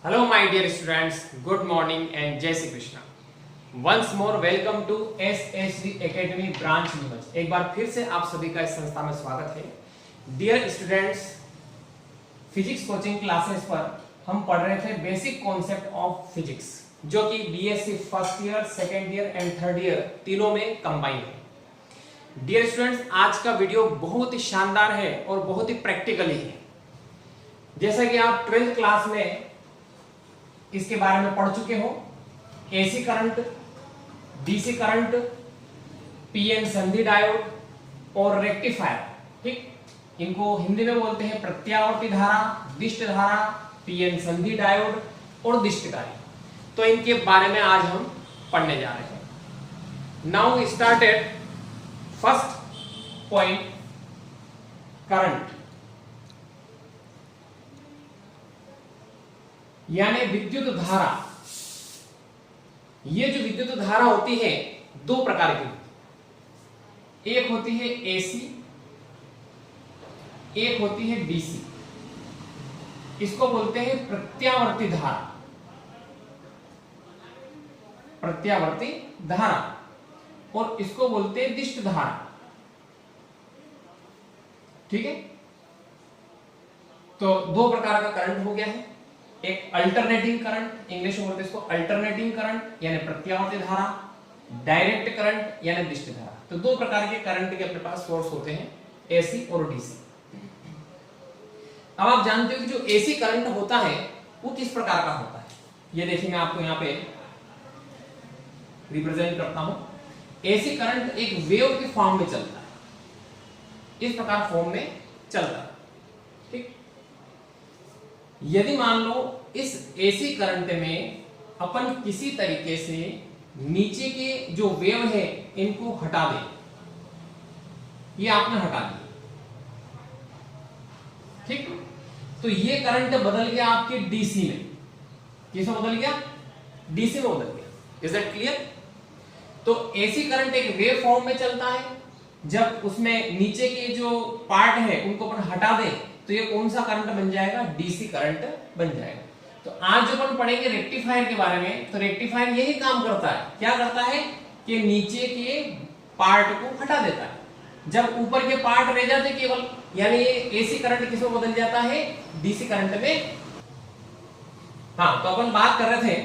Hello my dear students, good morning and Jai Shri Krishna. Once more welcome to SHD Academy Branch News. एक बार फिर से आप सभी का इस संस्था में स्वागत है। Dear students, physics coaching classes पर हम पढ़ रहे थे बेसिक कॉन्सेप्ट ऑफ फिजिक्स, जो कि BSc first year, second year and third year तीनों में कंबाइन है। डियर स्टूडेंट्स, आज का वीडियो बहुत ही शानदार है और बहुत ही प्रैक्टिकली है। जैसा कि आप 12th क्लास में इसके बारे में पढ़ चुके हो, AC current, DC current, PN संधि डायोड और रेक्टिफायर, ठीक, इनको हिंदी में बोलते हैं प्रत्यावर्ती धारा, दिष्ट धारा, पीएन संधि डायोड और दिष्टकारी। तो इनके बारे में आज हम पढ़ने जा रहे हैं। Now we started first point, current यानी विद्युत धारा। ये जो विद्युत धारा होती है दो प्रकार की, एक होती है एसी, एक होती है डीसी। इसको बोलते हैं प्रत्यावर्ती धारा, प्रत्यावर्ती धारा, और इसको बोलते हैं दिष्ट धारा। ठीक है, तो दो प्रकार का करंट हो गया है। एक अल्टरनेटिंग करंट, इंग्लिश में बोलते हैं इसको अल्टरनेटिंग करंट यानी प्रत्यावर्ती धारा, डायरेक्ट करंट यानी दिष्ट धारा। तो दो प्रकार के करंट के अपने पास सोर्स होते हैं, एसी और डीसी। अब आप जानते हो कि जो एसी करंट होता है वो किस प्रकार का होता है। ये देखिए, मैं आपको यहाँ पे रिप्रेजेंट करता हूं। एसी करंट एक वेव के फॉर्म में चलता है, इस प्रकार फॉर्म में चलता है। ठीक, यदि मान लो इस एसी करंट में अपन किसी तरीके से नीचे के जो वेव है इनको हटा दें, ये आपने हटा दिया, ठीक, तो ये करंट बदल गया आपके डीसी में। किसमें बदल गया? डीसी में बदल गया। Is that clear? तो एसी करंट एक वेव फॉर्म में चलता है। जब उसमें नीचे के जो पार्ट है उनको अपन हटा दें तो ये कौन सा करंट बन जाएगा? डीसी करंट बन जाएगा। तो आज जो अपन पढ़ेंगे रेक्टिफायर के बारे में, तो रेक्टिफायर यही काम करता है। क्या करता है कि नीचे के पार्ट को हटा देता है, जब ऊपर के पार्ट रह जाते केवल, यानी एसी करंट किसमें बदल जाता है? डीसी करंट में। हाँ, तो अपन बात कर रहे थे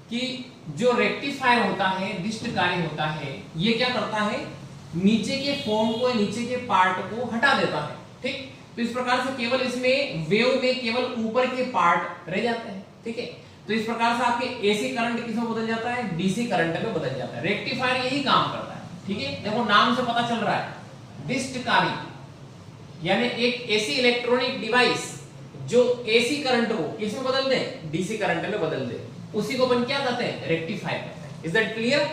कि जो रेक्टिफायर होता है, दिष्टकारी होता है, ये क्या करता है? नीचे के फॉर्म को, नीचे के पार्ट को हटा देता है। ठीक, तो इस प्रकार से केवल इसमें वेव में केवल ऊपर के पार्ट रह जाते हैं। ठीक है, तो इस प्रकार से आपके एसी करंट किसमें बदल जाता है? डीसी करंट में बदल जाता है। रेक्टिफायर यही काम करता है। ठीक है, देखो नाम से पता चल रहा है, दिष्टकारी यानी एक ऐसी इलेक्ट्रॉनिक डिवाइस जो एसी करंट को किसमें बदल दे? डीसी करंट में बदल दे, उसी को अपन क्या कहते हैं? रेक्टिफायर कहते हैं। Is that clear?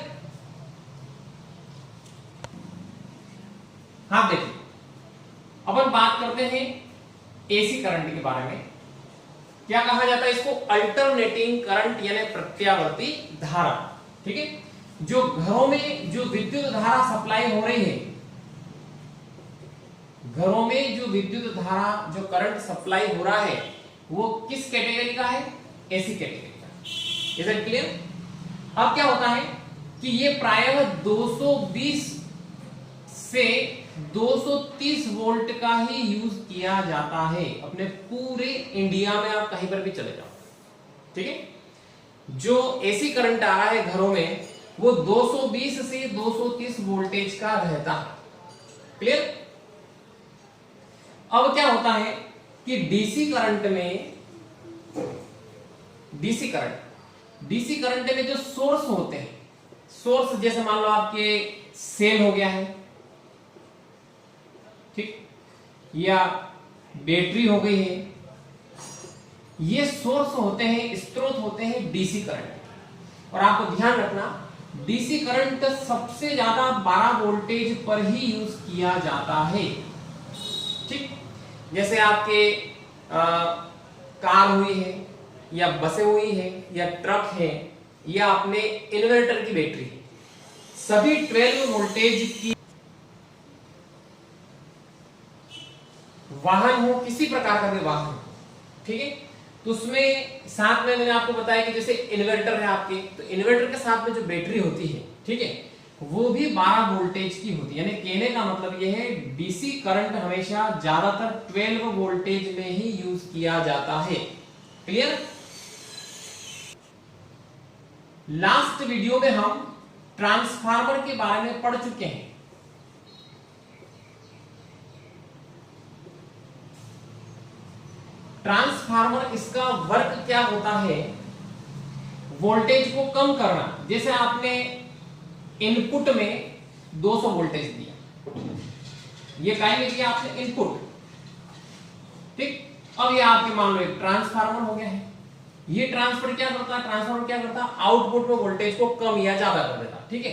हाँ, देखिए अपन बात करते हैं एसी करंट के बारे में। क्या कहा जाता है इसको? अल्टरनेटिंग करंट यानी प्रत्यावर्ती धारा। ठीक है, जो घरों में जो विद्युत धारा सप्लाई हो रही है, घरों में जो विद्युत धारा, जो करंट सप्लाई हो रहा है, वो किस कैटेगरी का है? एसी कैटेगरी का। Is that clear? अब क्या होता है कि ये प्रायः 220 से 230 वोल्ट का ही यूज किया जाता है अपने पूरे इंडिया में। आप कहीं पर भी चले जाओ, ठीक है, जो एसी करंट आ रहा है घरों में वो 220 से 230 वोल्टेज का रहता है। क्लियर? अब क्या होता है कि डीसी करंट में, डीसी करंट में जो सोर्स होते हैं, सोर्स जैसे मान लो आपके सेल हो गया है, ठीक, या बैटरी हो गई है, ये सोर्स होते हैं, स्रोत होते हैं डीसी करंट। और आपको ध्यान रखना, डीसी करंट सबसे ज्यादा 12 वोल्टेज पर ही यूज किया जाता है। ठीक, जैसे आपके कार हुई है, या बसें हुई है, या ट्रक है, या अपने इन्वर्टर की बैटरी, सभी 12 वोल्टेज की वाहन हो, किसी प्रकार का भी वाहन हो, ठीक है, तो उसमें साथ में मैंने आपको बताया कि जैसे इन्वर्टर है आपके, तो इन्वर्टर के साथ में जो बैटरी होती है, ठीक है, वो भी 12 वोल्टेज की होती है। यानी कहने का मतलब ये है डीसी करंट हमेशा ज्यादातर 12 वोल्टेज में ही यूज किया जाता है। क्लियर? लास्ट वीडियो में हम ट्रांसफार्मर के बारे में पढ़ चुके हैं। ट्रांसफार्मर, इसका वर्क क्या होता है, वोल्टेज को कम करना। जैसे आपने इनपुट में 200 वोल्टेज दिया, ये काहे में दिया आपने इनपुट, ठीक। अब ये आपके मान लो एक ट्रांसफार्मर हो गया है। ये ट्रांसफार्मर क्या करता है, आउटपुट में वोल्टेज को कम या ज्यादा कर देता, ठीक है।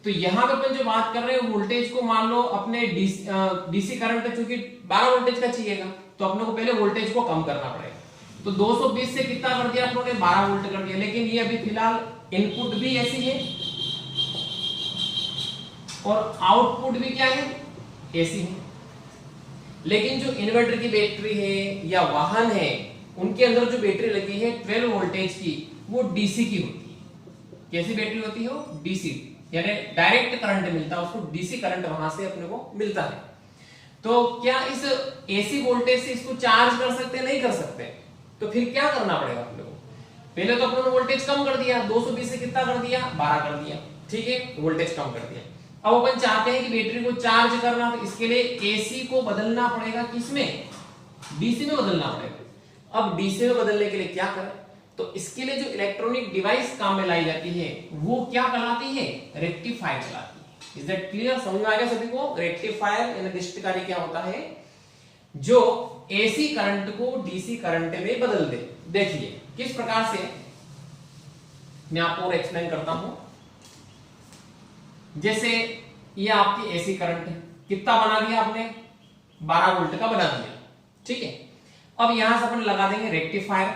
तो यहां पे अपन जो बात कर रहे हैं वोल्टेज को, मान लो अपने डीसी करंट चूंकि 12 वोल्टेज का चाहिएगा, तो अपने को पहले वोल्टेज को कम करना पड़ेगा। तो 220 से कितना कर दिया अपनों ने, 12 वोल्ट कर दिया। लेकिन ये अभी फिलहाल इनपुट भी ऐसी है और आउटपुट भी क्या है, ऐसी है। लेकिन जो इन्वर्टर की बैटरी है या वाहन है, उनके अंदर जो बैटरी लगी है 12 वोल्टेज की, वो डीसी की होती है। कैसी बैटरी होती है वो, डीसी, यानी डायरेक्ट करंट मिलता है उसको, डीसी करंट वहां से अपने को मिलता है। तो क्या इस एसी वोल्टेज से इसको चार्ज कर सकते हैं, नहीं कर सकते। तो फिर क्या करना पड़ेगा अपने को, पहले तो अपने वोल्टेज कम कर दिया, 220 से कितना कर दिया, 12 कर दिया, ठीक है, वोल्टेज कम कर दिया। अब अपन चाहते हैं कि बैटरी को चार्ज करना, तो इसके लिए एसी को बदलना पड़ेगा, किसमें, डीसी में बदलना पड़ेगा। अब डीसी में बदलने के लिए क्या करें, तो इसके लिए जो इलेक्ट्रॉनिक डिवाइस काम में लाई जाती है वो क्या कहलाती है, रेक्टिफायर कहलाती है। इज दैट क्लियर, समझ में आ गया सभी को। रेक्टिफायर यानी दृष्टिकारी क्या होता है, जो एसी करंट को डीसी करंट में बदल दे। देखिए किस प्रकार से, मैं आपको और एक्सप्लेन करता हूं। जैसे ये आपकी एसी करंट है, कितना बना दिया आपने, 12 वोल्ट का बना दिया, ठीक है। अब यहां से अपन लगा देंगे रेक्टिफायर,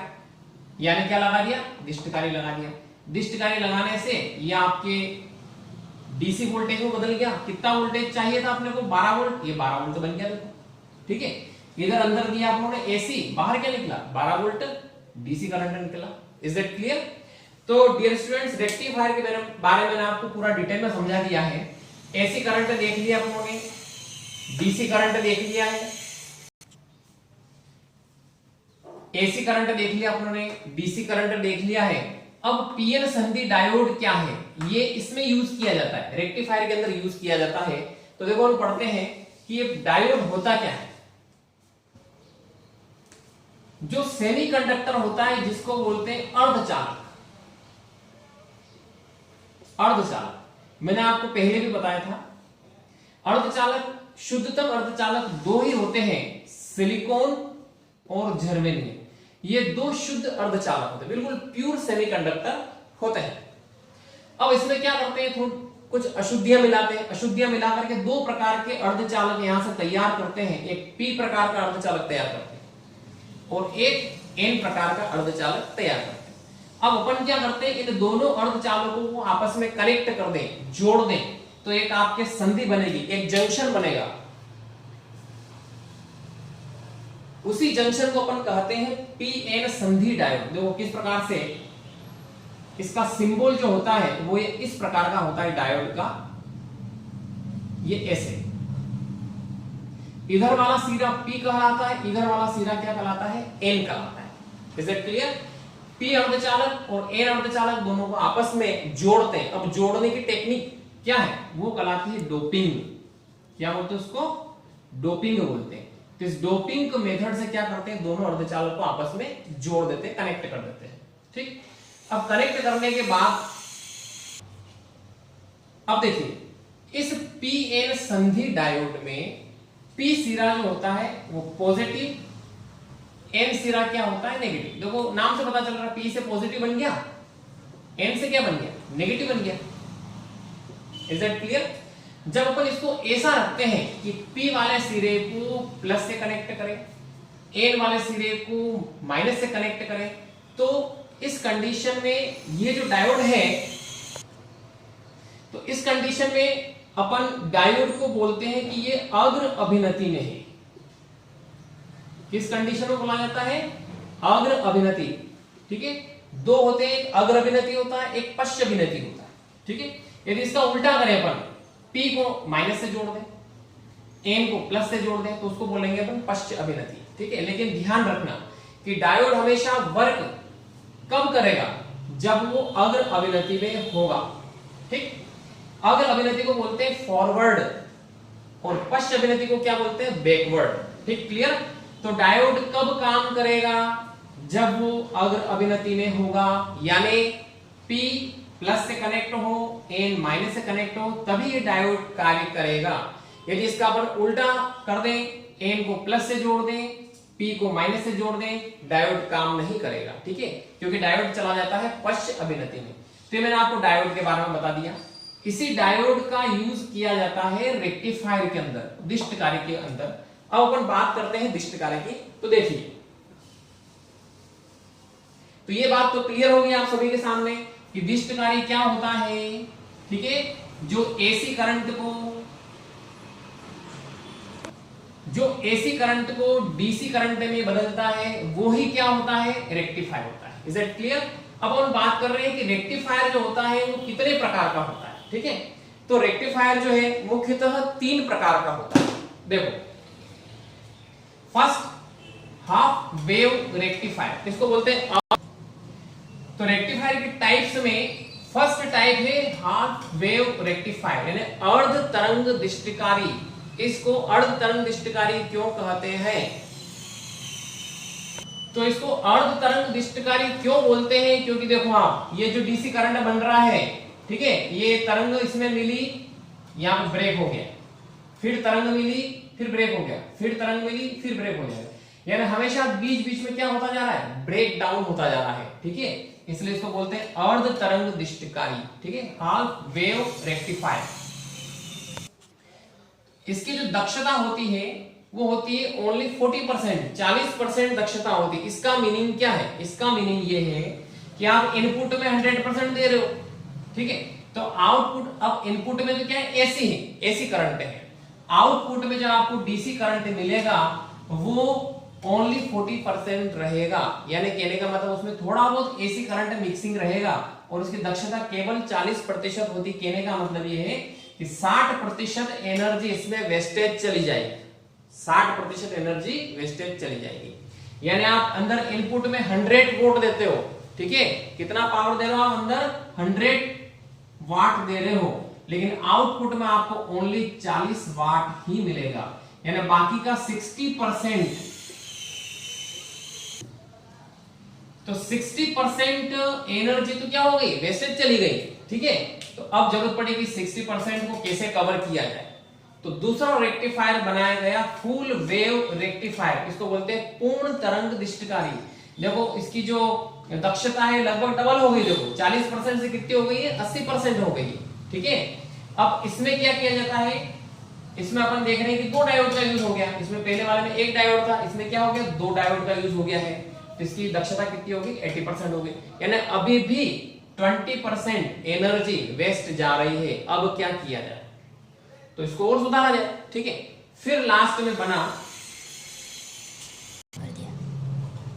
यानी क्या लगा दिया, दृष्टिकारी लगा दिया। दृष्टिकारी लगाने से ये आपके डीसी वोल्टेज में बदल गया। कितना वोल्टेज चाहिए था अपने को, 12 वोल्ट, ये 12 वोल्ट बन गया, देखो, ठीक है। इधर अंदर दिया आप लोगों ने एसी, बाहर क्या निकला, 12 वोल्ट डीसी करंट निकला। Is that clear. तो डियर स्टूडेंट्स, रेक्टिफायर के बारे में मैंने आपको पूरा डिटेल में समझा दिया है। एसी करंट देख लिया आप लोगों ने, डीसी करंट देख लिया है, एसी करंट देख लिया आप लोगों ने, डीसी करंट देख लिया है। अब पीएन संधि डायोड क्या है, ये इसमें यूज किया जाता है, रेक्टिफायर के अंदर यूज किया जाता है। तो देखो हम पढ़ते हैं कि ये डायोड होता क्या है। जो सेमीकंडक्टर होता है जिसको बोलते हैं अर्धचालक, अर्धचालक मैंने आपको पहले भी बताया था। अर्धचालक, शुद्धतम अर्धचालक दो ही होते हैं, सिलिकॉन और जर्मेनियम। ये दो शुद्ध अर्धचालक होते हैं, बिल्कुल प्योर सेमीकंडक्टर होते हैं। अब इसमें क्या करते हैं, थोड़ी कुछ अशुद्धियां मिलाते हैं। अशुद्धियां मिला करके दो प्रकार के अर्धचालक यहां से तैयार करते हैं। एक पी प्रकार का अर्धचालक तैयार करते हैं और एक एन प्रकार का अर्धचालक तैयार करते हैं। अब अपन क्या करते हैं, इन दोनों अर्धचालकों को आपस में कनेक्ट कर दें, जोड़ दें, तो एक आपके संधि बनेगी, एक जंक्शन बनेगा। उसी जंक्शन को अपन कहते हैं पीएन संधि डायोड। देखो किस प्रकार से इसका सिंबल जो होता है वो ये इस प्रकार का होता है डायोड का, ये ऐसे। इधर वाला सिरा P कहलाता है, इधर वाला सिरा क्या कहलाता है, N कहलाता है। Is it clear. P अर्धचालक और N अर्धचालक दोनों को आपस में जोड़ते हैं। अब जोड़ने की टेक्निक क्या है, वो कहलाती है डोपिंग। क्या बोलते हैं उसको, डोपिंग बोलते हैं। तो इस डोपिंग मेथड से क्या करते हैं, दोनों अर्धचालक को आपस में जोड़ देते हैं, कनेक्ट कर देते हैं, ठीक। अब कनेक्ट करने के बाद अब देखिए इस पीएन संधि डायोड में P सिरा जो होता है वो पॉजिटिव, N सिरा क्या होता है, नेगेटिव। देखो नाम से पता चल रहा है, P से पॉजिटिव बन गया, N से क्या बन गया, नेगेटिव बन गया। Is that clear. जब अपन इसको ऐसा रखते हैं कि P वाले सिरे को प्लस से कनेक्ट करें, N वाले सिरे को माइनस से कनेक्ट करें, तो इस कंडीशन में ये जो डायोड है, तो इस कंडीशन में अपन डायोड को बोलते हैं कि ये अग्र अभिनति में है। किस कंडीशन में बोला जाता है, अग्र अभिनति, ठीक है। दो होते हैं, एक अग्र अभिनति होता है, एक पश्च अभिनति होता है, ठीक है। यदि इसका उल्टा करें अपन, P को माइनस से जोड़ दें, N को प्लस से जोड़ दें, तो उसको बोलेंगे अपन पश्च अभिनति, ठीक है। लेकिन ध्यान रखना कि डायोड हमेशा वर्क कब करेगा, जब वो अग्र अभिनति में होगा, ठीक। अग्र अभिनति को बोलते हैं फॉरवर्ड और पश्च अभिनति को क्या बोलते हैं, बैकवर्ड, ठीक, क्लियर। तो डायोड कब काम करेगा, जब वो अग्र अभिनति में होगा, यानी P प्लस से कनेक्ट हो, N माइनस से कनेक्ट हो, तभी ये डायोड कार्य करेगा। यदि इसका अपन उल्टा कर दें, N को प्लस से जोड़ दें, P को माइनस से जोड़ दें, डायोड काम नहीं करेगा, ठीक है, क्योंकि डायोड चला जाता है पश्च अभिनति में। तो मैंने आपको डायोड के बारे में बता दिया। इसी डायोड का यूज किया जाता है रेक्टिफायर के अंदर, दिष्टकारी के अंदर। अब अपन बात करते हैं दिष्टकारी की। तो देखिए, तो ये बात तो क्लियर होगी आप सभी के सामने कि दिष्टकारी क्या होता है, ठीक है। जो एसी करंट को डीसी करंट में बदलता है, वो ही क्या होता है, रेक्टिफायर होता है। Is it clear. अब हम बात कर रहे हैं कि रेक्टिफायर जो होता है वो कितने प्रकार का होता है, ठीक है। तो रेक्टिफायर जो है मुख्यतः 3 प्रकार का होता है। देखो, फर्स्ट हाफ वेव रेक्टिफायर, इसको बोलते हैं। तो रेक्टिफायर की टाइप्स में फर्स्ट टाइप है हाफ वेव रेक्टिफायर, यानी अर्ध तरंग दिष्टकारी। इसको अर्ध तरंग दिष्टकारी क्यों कहते हैं, तो इसको अर्ध तरंग दिष्टकारी क्यों बोलते हैं, क्योंकि देखो आप, ये जो डीसी करंट बन रहा है, ठीक है, ये तरंग इसमें मिली, यहां पे ब्रेक हो गया, फिर तरंग मिली, फिर ब्रेक हो गया, फिर तरंग मिली, फिर ब्रेक हो जाएगा, यानी हमेशा बीच बीच में क्या होता जा रहा है, ब्रेक डाउन होता जा रहा है, ठीक है। इसलिए इसको बोलते हैं अर्ध तरंग दिष्टकारी, ठीक है, हाफ वेव रेक्टिफायर। इसकी जो दक्षता होती है वो होती है ओनली 40%, 40% दक्षता होती है। इसका मीनिंग क्या है, इसका मीनिंग ये है कि आप इनपुट में 100% दे रहे हो, ठीक है, तो आउटपुट, अब इनपुट में तो क्या है, एसी है, एसी करंट है। आउटपुट में जब आपको डीसी करंट मिलेगा वो ओनली 40% रहेगा, यानी कहने का मतलब उसमें थोड़ा बहुत एसी करंट मिक्सिंग रहेगा और उसकी दक्षता केवल 40% होती। कहने का मतलब ये है कि 60% एनर्जी इसमें वेस्टेज चली जाएगी, 60% एनर्जी वेस्टेज चली जाएगी। यानी आप अंदर इनपुट में 100 वोल्ट देते हो, ठीक है, कितना पावर दे रहे हो आप अंदर, 100 वाट दे रहे हो, लेकिन आउटपुट में आपको ओनली 40 वाट ही मिलेगा, यानी बाकी का 60%, तो 60% एनर्जी तो क्या हो गई, वेस्टेज चली गई, ठीक है। तो अब जरूरत पड़ेगी 60% को कैसे कवर किया जाए। तो दूसरा रेक्टिफायर बनाया गया फुल वेव रेक्टिफायर, इसको बोलते हैं पूर्ण तरंग दिष्टकारी। देखो इसकी जो दक्षता है लगभग डबल हो गई, देखो 40% से कितनी हो गई है, 80% हो गई है, ठीक है। अब इसमें क्या किया जाता है, इसमें अपन देख रहे हैं कि 2 डायोड का यूज हो गया, इसमें पहले वाले में 1 डायोड था, इसमें क्या हो गया, 2 डायोड का यूज हो गया है, तो इसकी दक्षता कितनी होगी, 80% होगी, यानी अभी भी 20% एनर्जी वेस्ट जा रही है। अब क्या किया जाए, तो इसको और सुधारा जाए, ठीक है। फिर लास्ट में बना,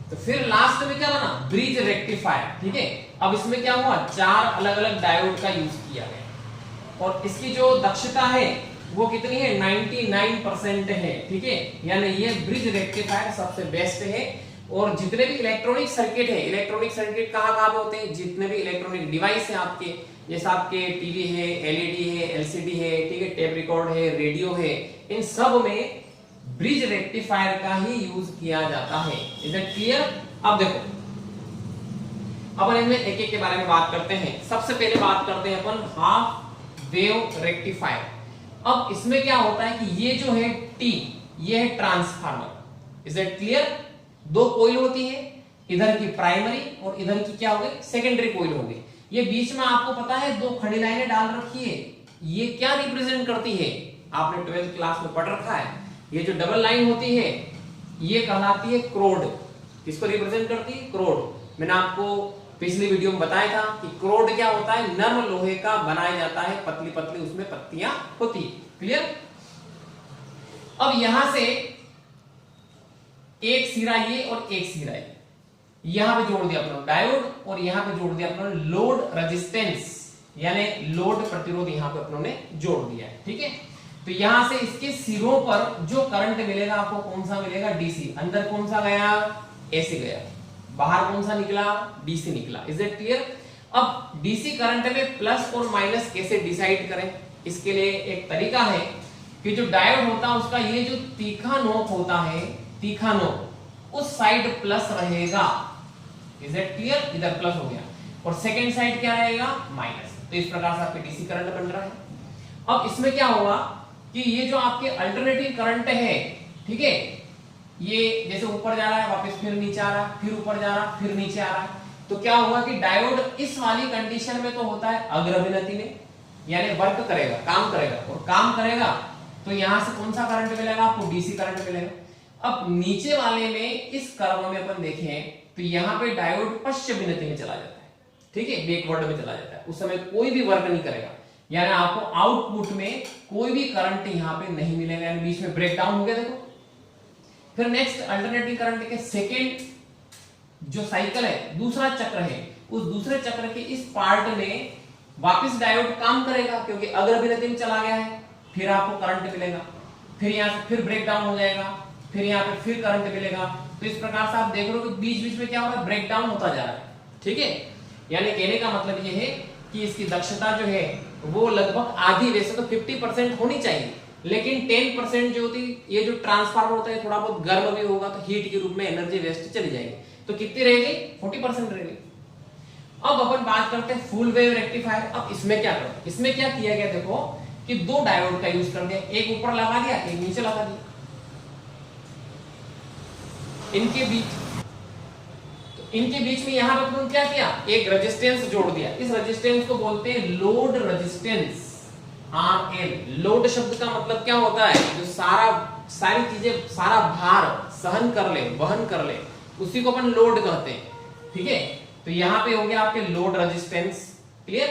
तो फिर लास्ट में क्या बना, ब्रिज रेक्टिफायर, ठीक है। अब इसमें क्या हुआ, 4 अलग अलग डायोड का यूज किया गया और इसकी जो दक्षता है वो कितनी है, 99% है, ठीक है, यानी ये ब्रिज रेक्टिफायर सबसे बेस्ट है। और जितने भी इलेक्ट्रॉनिक सर्किट है, इलेक्ट्रॉनिक सर्किट कहाँ पे होते हैं, जितने भी इलेक्ट्रॉनिक डिवाइस है आपके, जैसे आपके टीवी है, एलईडी है, एलसीडी है, ठीक है, टेप रिकॉर्ड है, रेडियो है, इन सब में ब्रिज रेक्टिफायर का ही यूज किया जाता है। Is it clear. अब देखो, अपन इनमें एक एक के बारे में बात करते हैं। सबसे पहले बात करते हैं अपन हाफ वेव रेक्टिफायर। अब इसमें क्या होता है कि ये जो है टी, ये है transformer. Is it clear. 2 coil होती है, इधर की प्राइमरी और इधर की क्या हो गई, सेकेंडरी कोइल हो गई। ये बीच में आपको पता है 2 खड़ी लाइनें डाल रखी है, ये क्या रिप्रेजेंट करती है, आपने 12th क्लास में पढ़ रखा है। ये जो डबल लाइन होती है ये कहलाती है क्रोड। किसको रिप्रेजेंट करती है, क्रोड। मैंने आपको पिछली वीडियो में बताया था कि क्रोड क्या होता है, नर्म लोहे का बनाया जाता है, पतली पतली उसमें पत्तियां होती है। क्लियर। अब यहां से एक सिरा ये और एक सिरा ये, यहां पे जोड़ दिया अपना डायोड और यहां पे जोड़ दिया अपना लोड रेजिस्टेंस, यानी लोड प्रतिरोध यहां पे अपनों ने जोड़ दिया है। ठीक है, तो यहां से इसके सिरों पर जो करंट मिलेगा आपको कौन सा मिलेगा, डीसी। अंदर कौन सा गया, एसी गया, बाहर कौन सा निकला, डीसी निकला। Is it clear? अब डीसी करंट में प्लस और माइनस कैसे डिसाइड करें, इसके लिए एक तरीका है कि जो डायोड होता है उसका ये जो तीखा नोक होता है, तीखा नोक उस साइड प्लस रहेगा। Is it clear? इधर प्लस हो गया और सेकेंड साइड क्या रहेगा, माइनस। तो इस प्रकार से आपके डीसी करंट बन रहा है। अब इसमें क्या होगा कि ये जो आपके अल्टरनेटिंग करंट है, ठीक है, ये जैसे ऊपर जा रहा है वापस फिर नीचे आ रहा है, फिर ऊपर जा रहा है फिर नीचे आ रहा है, तो क्या होगा कि डायोड इस वाली कंडीशन में तो होता है अग्रविनति में, यानी वर्क करेगा, काम करेगा, और काम करेगा तो यहां से कौन सा करंट मिलेगा आपको, डीसी करंट मिलेगा। अब नीचे वाले में इस कर्व में अपन देखें तो यहां पे डायोड पश्च विनति में चला जाता है, ठीक है, बैकवर्ड में चला जाता है, उस समय कोई भी वर्क नहीं करेगा, यानी आपको आउटपुट में कोई भी करंट यहां पे नहीं मिलेगा, यानी बीच में ब्रेक डाउन हो गया। देखो फिर नेक्स्ट अल्टरनेटिंग करंट के सेकेंड जो साइकिल है, दूसरा चक्र है, उस दूसरे चक्र के इस पार्ट में वापस डायोड काम करेगा क्योंकि अग्रविनति में चला गया है, फिर आपको करंट मिलेगा, फिर यहां से फिर ब्रेक डाउन हो जाएगा, फिर यहां पे फिर करंट मिलेगा। तो इस प्रकार से आप देख रहे हो कि बीच बीच में क्या हो रहा है, ब्रेक डाउन होता जा रहा है। ठीक है, यानी कहने का मतलब ये है कि इसकी दक्षता जो है वो लगभग आधी, वैसे तो 50% होनी चाहिए, लेकिन 10% जो होती, ये जो ट्रांसफार्मर होता है थोड़ा बहुत गर्म भी होगा तो हीट के रूप में एनर्जी वेस्ट चली जाएगी, तो कितनी रहेगी, 40% रहेगी। अब अपन बात करते हैं फुल वेव रेक्टिफायर। अब इसमें क्या करो, इसमें क्या किया गया, देखो कि दो डायोड का यूज कर दिया, एक ऊपर लगा दिया एक नीचे लगा दिया, इनके बीच में यहां पर क्या किया, एक रेजिस्टेंस जोड़ दिया। इस रेजिस्टेंस को बोलते हैं लोड रेजिस्टेंस, RL। लोड शब्द का मतलब क्या होता है, जो सारी चीजें, सारा भार सहन कर ले, वहन कर ले, उसी को अपन लोड कहते हैं। ठीक है, तो यहां पे हो गया आपके लोड रेजिस्टेंस। क्लियर?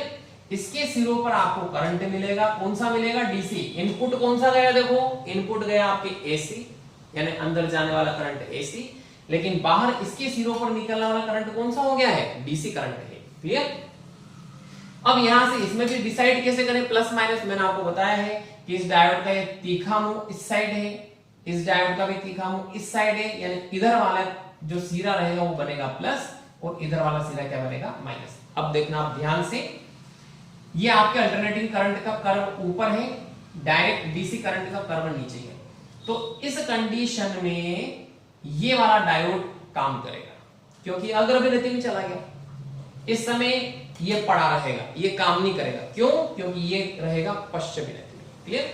इसके सिरों पर आपको करंट मिलेगा, कौन सा मिलेगा, डीसी। इनपुट कौन सा गया, देखो इनपुट गया आपके एसी, यानी अंदर जाने वाला करंट एसी, लेकिन बाहर इसके सिरों पर निकलने वाला करंट कौन सा हो गया है, डीसी करंट है। क्लियर? अब यहां से इसमें भी डिसाइड कैसे करें, प्लस माइनस। मैंने आपको बताया है कि इस डायोड का ये तीखा मुंह इस साइड है, इस डायोड का भी तीखा मुंह इस साइड है, यानी इधर वाला जो सिरा रहेगा वो बनेगा प्लस और इधर वाला सिरा क्या बनेगा, माइनस। अब देखना आप ध्यान से, ये आपके अल्टरनेटिंग करंट का कर्व ऊपर है, डायरेक्ट डीसी करंट का कर्व नीचे है। तो इस कंडीशन में ये वाला डायोड काम करेगा क्योंकि अग्रविनति में चला गया, इस समय ये पड़ा रहेगा, ये काम नहीं करेगा। क्यों? क्योंकि ये रहेगा पश्च विनति में। क्लियर?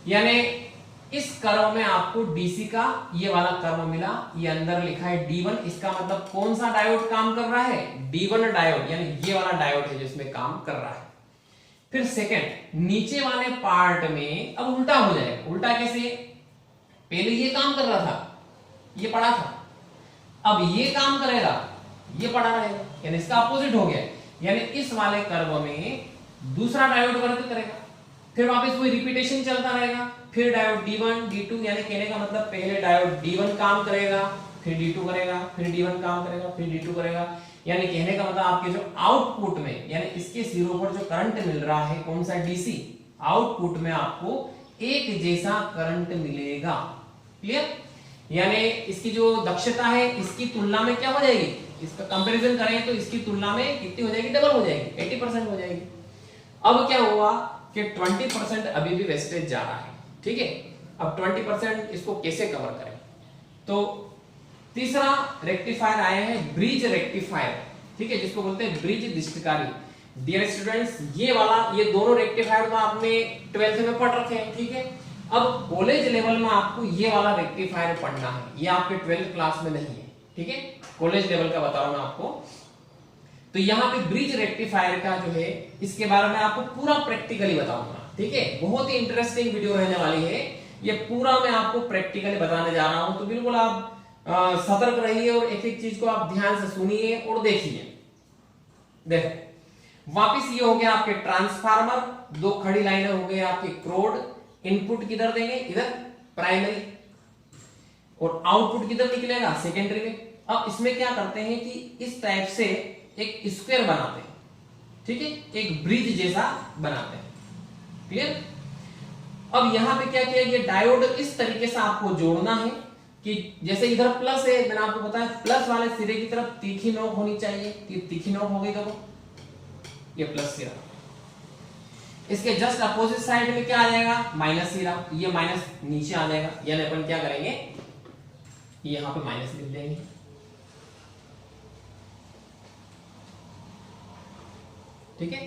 यानी इस कर्व में आपको डीसी का ये वाला कर्व मिला, ये अंदर लिखा है D1, इसका मतलब कौन सा डायोड काम कर रहा है, D1 डायोड, यानी ये वाला डायोड है जिसमें काम कर रहा है। फिर सेकंड, नीचे वाले पार्ट में अब उल्टा हो जाएगा। उल्टा कैसे, पहले ये काम कर रहा था, ये पड़ा था, अब ये काम करेगा, ये पड़ा रहेगा, यानी इसका अपोजिट हो गया। यानी इस वाले कर्व में दूसरा डायोड वर्क करेगा, फिर वापस वही रिपीटेशन चलता रहेगा, फिर डायोड D1 D2, यानी कहने का मतलब पहले डायोड D1 काम करेगा, फिर D2 करेगा, फिर D1 काम करेगा, फिर D2 करेगा। यानी कहने का मतलब आपके जो आउटपुट में, यानी इसके सिरों पर जो करंट मिल रहा है कौन सा, डीसी, आउटपुट में आपको एक जैसा करंट मिलेगा। क्लियर? यानी इसकी जो दक्षता है इसकी तुलना में क्या हो जाएगी, इसका कंपैरिजन करें तो इसकी तुलना में कितनी हो जाएगी, डबल हो जाएगी, 80% हो जाएगी। अब क्या हुआ कि 20% अभी भी वेस्टेज जा रहा है। ठीक है, अब 20% इसको कैसे कवर करें, तो तीसरा रेक्टिफायर आया है ब्रिज रेक्टिफायर। ठीक है, जिसको बोलते हैं ब्रिज दृष्टिकारी। डियर स्टूडेंट्स, ये वाला, ये दोनों रेक्टिफायर तो आपने 12th में पढ़ रखे हैं। ठीक है, अब कॉलेज लेवल में आपको ये वाला रेक्टिफायर पढ़ना है, ये आपके 12th क्लास में नहीं है। ठीक है, कॉलेज लेवल का बता रहा हूं मैं आपको। तो यहाँ पे ब्रिज रेक्टिफायर का जो है, इसके बारे में आपको पूरा प्रैक्टिकली बताऊंगा। ठीक है, बहुत ही इंटरेस्टिंग वीडियो रहने वाली है, ये पूरा मैं आपको प्रैक्टिकली बताने जा रहा हूं। तो बिल्कुल आप सतर्क रहिए और एक एक चीज को आप ध्यान से सुनिए और देखिए। देखो वापिस ये हो गया आपके ट्रांसफार्मर, दो खड़ी लाइनें हो गई आपकी क्रोड। इनपुट किधर देंगे, इधर प्राइमरी। और आउटपुट किधर निकलेगा, सेकेंडरी में। अब इसमें क्या करते हैं कि इस टाइप से एक स्क्वायर बनाते हैं, ठीक है, एक ब्रिज जैसा बनाते हैं, क्लियर। अब यहां पे क्या किया, ये डायोड इस तरीके से आपको जोड़ना है कि जैसे इधर प्लस है, मैंने आपको बताया प्लस वाले सिरे की तरफ तीखी नोक होनी चाहिए, तीखी नोक हो गई, देखो ये प्लस सिरा। इसके जस्ट अपोजिट साइड में क्या आ जाएगा, माइनस सिरा, ये माइनस नीचे आ जाएगा, यानी अपन क्या करेंगे, यहां पे माइनस लिख देंगे, ठीक है,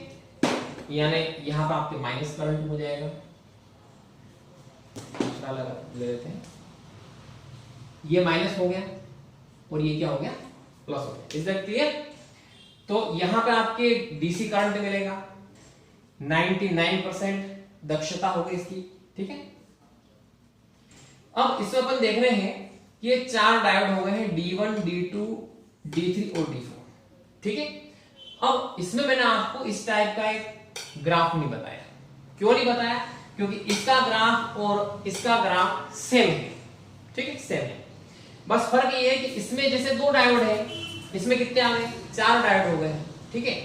यानी यहां पे आपके माइनस करंट हो जाएगा। दूसरा लगा ले लेते हैं, ये माइनस हो गया और ये क्या हो गया, प्लस हो गया। Is that clear. तो यहां पे आपके डीसी करंट मिलेगा, 99% दक्षता होगी इसकी, ठीक है। अब इसमें अपन देख रहे हैं कि ये 4 डायोड हो गए हैं, D1, D2, D3 और D4, ठीक है। अब इसमें मैंने आपको इस टाइप का एक ग्राफ नहीं बताया। क्यों नहीं बताया, क्योंकि इसका ग्राफ और इसका ग्राफ सेम है, ठीक है, सेम है। बस फर्क ये है कि इसमें जैसे 2 डायोड है, इसमें कितने आ गए, 4 डायोड हो गए हैं, ठीक है।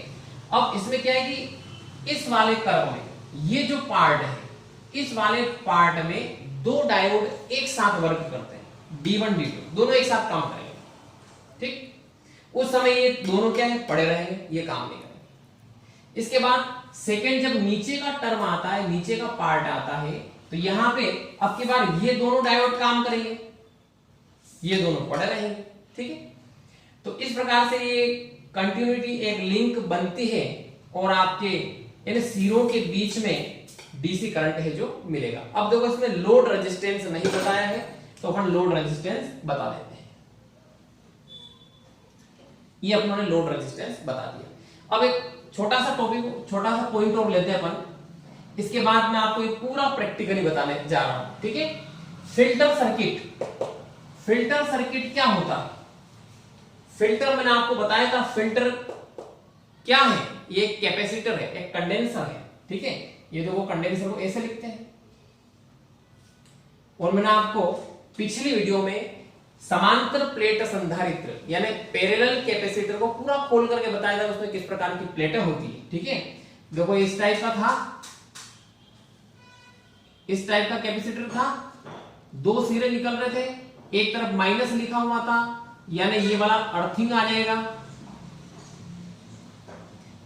अब इसमें क्या है कि इस वाले कर्व में ये जो पार्ट है, इस वाले पार्ट में 2 डायोड एक साथ वर्क करते हैं, D1, D2 दोनों एक साथ काम करेंगे, ठीक। उस समय ये दोनों क्या है, पड़े रहेंगे, ये काम नहीं करेंगे। इसके बाद सेकंड जब नीचे का टर्म आता है, नीचे का पार्ट आता है, तो यहां पे अब की बार ये दोनों डायोड काम करेंगे, ये दोनों पड़े रहेंगे, ठीक है। तो इस प्रकार से ये कंटिन्यूटी, एक लिंक बनती है और आपके इन सिरों के बीच में डीसी करंट है जो मिलेगा। अब देखो इसमें लोड रेजिस्टेंस नहीं बताया है, तो अपन लोड रेजिस्टेंस बता देते हैं। ये अपनों ने लोड रेजिस्टेंस बता दिया। अब एक छोटा सा टॉपिक, छोटा सा पॉइंट और लेते हैं अपन, इसके बाद मैं आपको एक पूरा प्रैक्टिकली बताने जा रहा हूं, ठीक है। फिल्टर सर्किट, फिल्टर सर्किट क्या होता है, फिल्टर मैंने आपको बताया था, फिल्टर क्या है, ये एक कैपेसिटर है, एक कंडेंसर है, ठीक है। ये देखो कंडेंसर को ऐसे लिखते हैं, और मैंने आपको पिछली वीडियो में समांतर प्लेट संधारित्र यानी पैरेलल कैपेसिटर को पूरा खोल करके बताया था, उसमें किस प्रकार की प्लेटें होती है, ठीक है। देखो इस टाइप का था, इस टाइप का कैपेसिटर था, 2 सिरे निकल रहे थे, एक तरफ माइनस लिखा हुआ था, यानी ये वाला अर्थिंग आ जाएगा,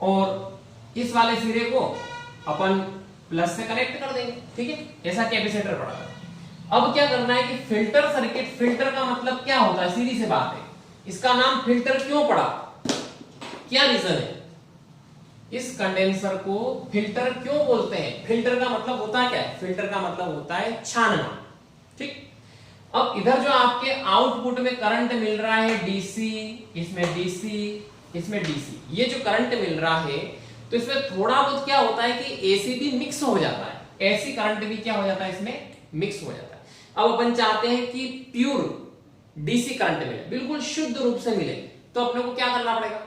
और इस वाले सिरे को अपन प्लस से कनेक्ट कर देंगे, ठीक है। ऐसा कैपेसिटर पड़ा था। अब क्या करना है कि फिल्टर सर्किट, फिल्टर का मतलब क्या होता है, सीधी सी बात है, इसका नाम फिल्टर क्यों पड़ा, क्या रीजन है, इस कंडेंसर को फिल्टर क्यों बोलते हैं। फिल्टर का मतलब होता है क्या है, फिल्टर का मतलब होता है छानना, ठीक। अब इधर जो आपके आउटपुट में करंट मिल रहा है डीसी, इसमें डीसी, इसमें डीसी, ये जो करंट मिल रहा है, तो इसमें थोड़ा बहुत क्या होता है कि एसी भी मिक्स हो जाता है, एसी करंट भी क्या हो जाता है, इसमें मिक्स हो जाता है। अब अपन चाहते हैं कि प्योर डीसी करंट मिले, बिल्कुल शुद्ध रूप से मिले, तो अपने को क्या करना पड़ेगा,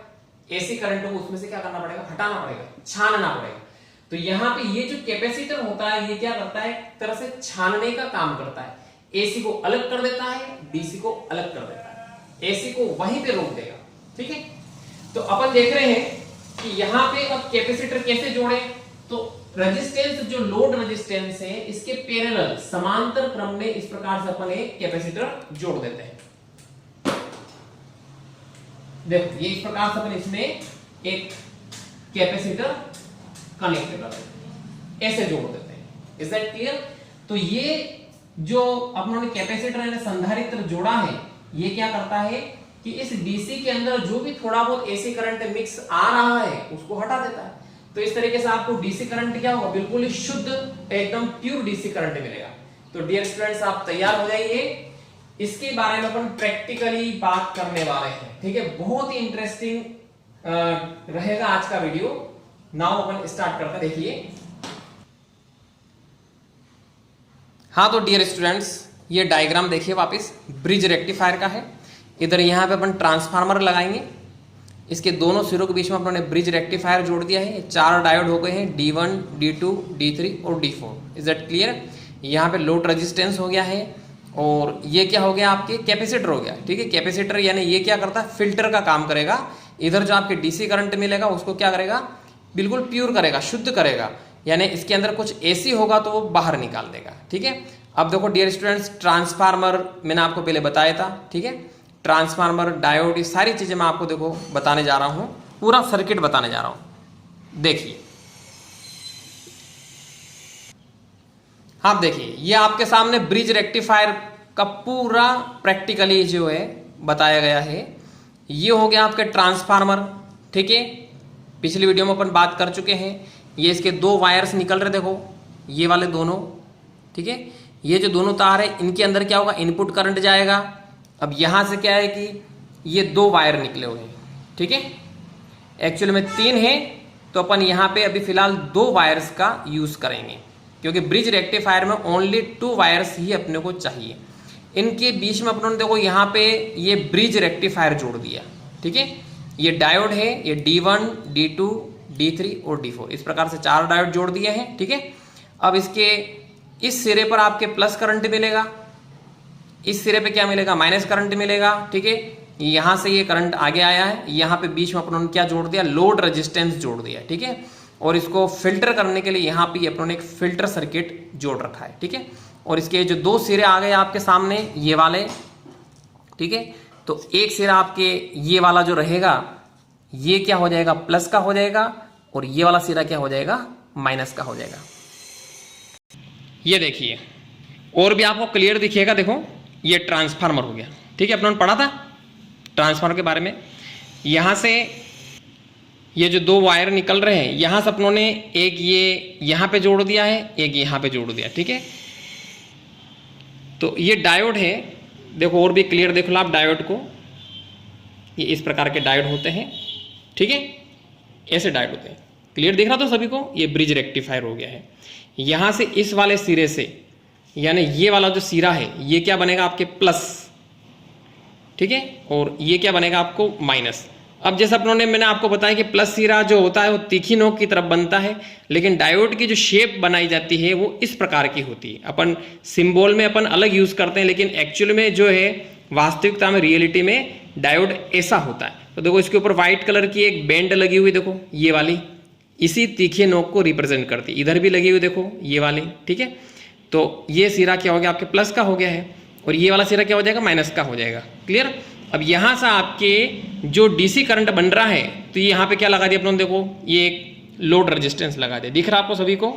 एसी करंट को उसमें से क्या करना पड़ेगा, हटाना पड़ेगा, छानना पड़ेगा। तो यहाँ पे ये जो कैपेसिटर होता है, ये क्या करता है, एक तरह से छानने का काम करता है, एसी को अलग कर देता है, डीसी को अलग कर देता है, एसी को वहीं पे रोक देगा, ठीक है। तो अपन देख रहे हैं कि यहाँ पे अब कैपेसिटर कैसे जोड़े, तो रेजिस्टेंस जो लोड रेजिस्टेंस है, इसके पैरेलल समांतर क्रम में इस प्रकार से अपन एक कैपेसिटर जोड़ देते हैं। देखो ये इस प्रकार से अपन इसमें एक कैपेसिटर कनेक्ट कर देते हैं, ऐसे जोड़ देते हैं। Is that clear. तो ये जो अपनों ने कैपेसिटर यानी संधारित्र जोड़ा है, ये क्या करता है कि इस डीसी के अंदर जो भी थोड़ा बहुत एसी करंट मिक्स आ रहा है उसको हटा देता है। तो इस तरीके से आपको डीसी करंट क्या होगा, बिल्कुल ही शुद्ध एकदम प्योर डीसी करंट मिलेगा। तो डियर स्टूडेंट्स आप तैयार हो जाइए, इसके बारे में अपन प्रैक्टिकली बात करने वाले हैं, ठीक है। बहुत ही इंटरेस्टिंग रहेगा आज का वीडियो। नाउ अपन स्टार्ट करते हैं, देखिए। हाँ तो डियर स्टूडेंट्स ये डायग्राम देखिए वापस, ब्रिज रेक्टिफायर का है। इधर यहाँ पे अपन ट्रांसफार्मर लगाएंगे, इसके दोनों सिरों के बीच में अपने ब्रिज रेक्टिफायर जोड़ दिया है। 4 डायोड हो गए हैं, D1, D2, D3 और D4। Is that clear. यहाँ पे लोड रेजिस्टेंस हो गया है और ये क्या हो गया आपके कैपेसिटर हो गया, ठीक है। कैपेसिटर यानी ये क्या करता है, फिल्टर का काम करेगा। इधर जो आपके डीसी करंट मिलेगा उसको क्या करेगा, बिल्कुल प्योर करेगा, शुद्ध करेगा, यानी इसके अंदर कुछ एसी होगा तो वो बाहर निकाल देगा, ठीक है। अब देखो डियर स्टूडेंट्स, ट्रांसफार्मर मैंने आपको पहले बताया था, ठीक है। ट्रांसफार्मर, डायोड, ये सारी चीजें मैं आपको देखो बताने जा रहा हूं, पूरा सर्किट बताने जा रहा हूं। देखिए, हाँ देखिए, ये आपके सामने ब्रिज रेक्टिफायर का पूरा प्रैक्टिकली जो है बताया गया है। ये हो गया आपके ट्रांसफार्मर, ठीक है। पिछली वीडियो में अपन बात कर चुके हैं। ये इसके दो वायर्स निकल रहे, देखो ये वाले दोनों, ठीक है। ये जो दोनों तार है इनके अंदर क्या होगा, इनपुट करंट जाएगा। अब यहां से क्या है कि ये दो वायर निकले हुए हैं, ठीक है। एक्चुअली में 3 है, तो अपन यहां पे अभी फिलहाल 2 वायर्स का यूज करेंगे, क्योंकि ब्रिज रेक्टिफायर में ओनली 2 वायर्स ही अपने को चाहिए। इनके बीच में अपनों ने देखो यहाँ पे ये ब्रिज रेक्टिफायर जोड़ दिया, ठीक है। ये डायोड है, ये D1, D2, D3 और D4, इस प्रकार से 4 डायोड जोड़ दिए हैं, ठीक है। अब इसके इस सिरे पर आपके प्लस करंट मिलेगा, इस सिरे पे क्या मिलेगा, माइनस करंट मिलेगा, ठीक है। यहां से ये करंट आगे आया है, यहां पे बीच में अपनों ने क्या जोड़ दिया, लोड रेजिस्टेंस जोड़ दिया, ठीक है। और इसको फिल्टर करने के लिए यहाँ पे अपनों ने एक फिल्टर सर्किट जोड़ रखा है, ठीक है। और इसके जो 2 सिरे आ गए आपके सामने, ये वाले, ठीक है। तो एक सिरा आपके ये वाला जो रहेगा, ये क्या हो जाएगा, प्लस का हो जाएगा, और ये वाला सिरा क्या हो जाएगा, माइनस का हो जाएगा। ये देखिए, और भी आपको क्लियर दिखेगा, देखो ये ट्रांसफार्मर हो गया, ठीक है। अपनों ने पढ़ा था ट्रांसफार्मर के बारे में। यहां से ये जो 2 वायर निकल रहे हैं, यहां से अपनों ने एक ये यहां पे जोड़ दिया है, एक यहां पे जोड़ दिया, ठीक है। तो ये डायोड है, देखो और भी क्लियर देख लो आप डायोड को, ये इस प्रकार के डायोड होते हैं, ठीक है। ऐसे डायोड होते हैं, क्लियर दिख रहा तो सभी को। ये ब्रिज रेक्टिफायर हो गया है। यहां से इस वाले सिरे से, यानी ये वाला जो सिरा है, ये क्या बनेगा आपके प्लस, ठीक है, और ये क्या बनेगा आपको माइनस। अब जैसे अपनों ने, मैंने आपको बताया कि प्लस सिरा जो होता है वो तीखी नोक की तरफ बनता है, लेकिन डायोड की जो शेप बनाई जाती है वो इस प्रकार की होती है। अपन सिंबल में अपन अलग यूज करते हैं, लेकिन एक्चुअल में जो है वास्तविकता में, रियलिटी में डायोड ऐसा होता है। तो देखो इसके ऊपर व्हाइट कलर की एक बैंड लगी हुई, देखो ये वाली, इसी तीखे नोक को रिप्रेजेंट करती है। इधर भी लगी हुई देखो ये वाली, ठीक है। तो ये सिरा क्या हो गया आपके प्लस का हो गया है, और ये वाला सिरा क्या हो जाएगा, माइनस का हो जाएगा, क्लियर। अब यहां से आपके जो डीसी करंट बन रहा है, तो यहां पे क्या लगा दिया अपनों ने, देखो ये एक लोड रेजिस्टेंस लगा दिया, दिख रहा आपको सभी को।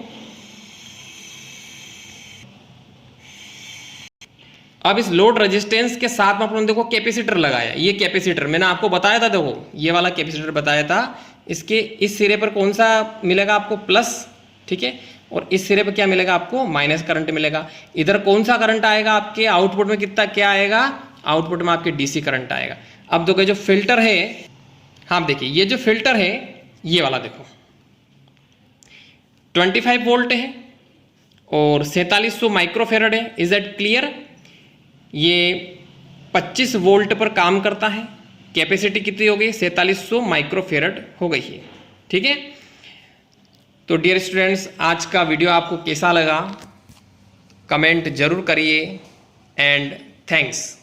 अब इस लोड रेजिस्टेंस के साथ में अपनों ने देखो कैपेसिटर लगाया। ये कैपेसिटर मैंने आपको बताया था, देखो ये वाला कैपेसिटर बताया था। इसके इस सिरे पर कौन सा मिलेगा आपको, प्लस, ठीक है, और इस सिरे पर क्या मिलेगा आपको, माइनस करंट मिलेगा। इधर कौन सा करंट आएगा आपके आउटपुट में, कितना क्या आएगा, आउटपुट में आपके डीसी करंट आएगा। अब देखो जो फिल्टर है, हाँ देखिए ये जो फिल्टर है, ये वाला देखो 25 वोल्ट है और 4700 माइक्रोफेरेड है, इज दैट क्लियर। ये 25 वोल्ट पर काम करता है। कैपेसिटी कितनी हो गई, 4700 माइक्रोफेरेड हो गई है, ठीक है। तो डियर स्टूडेंट्स, आज का वीडियो आपको कैसा लगा, कमेंट जरूर करिए, एंड थैंक्स।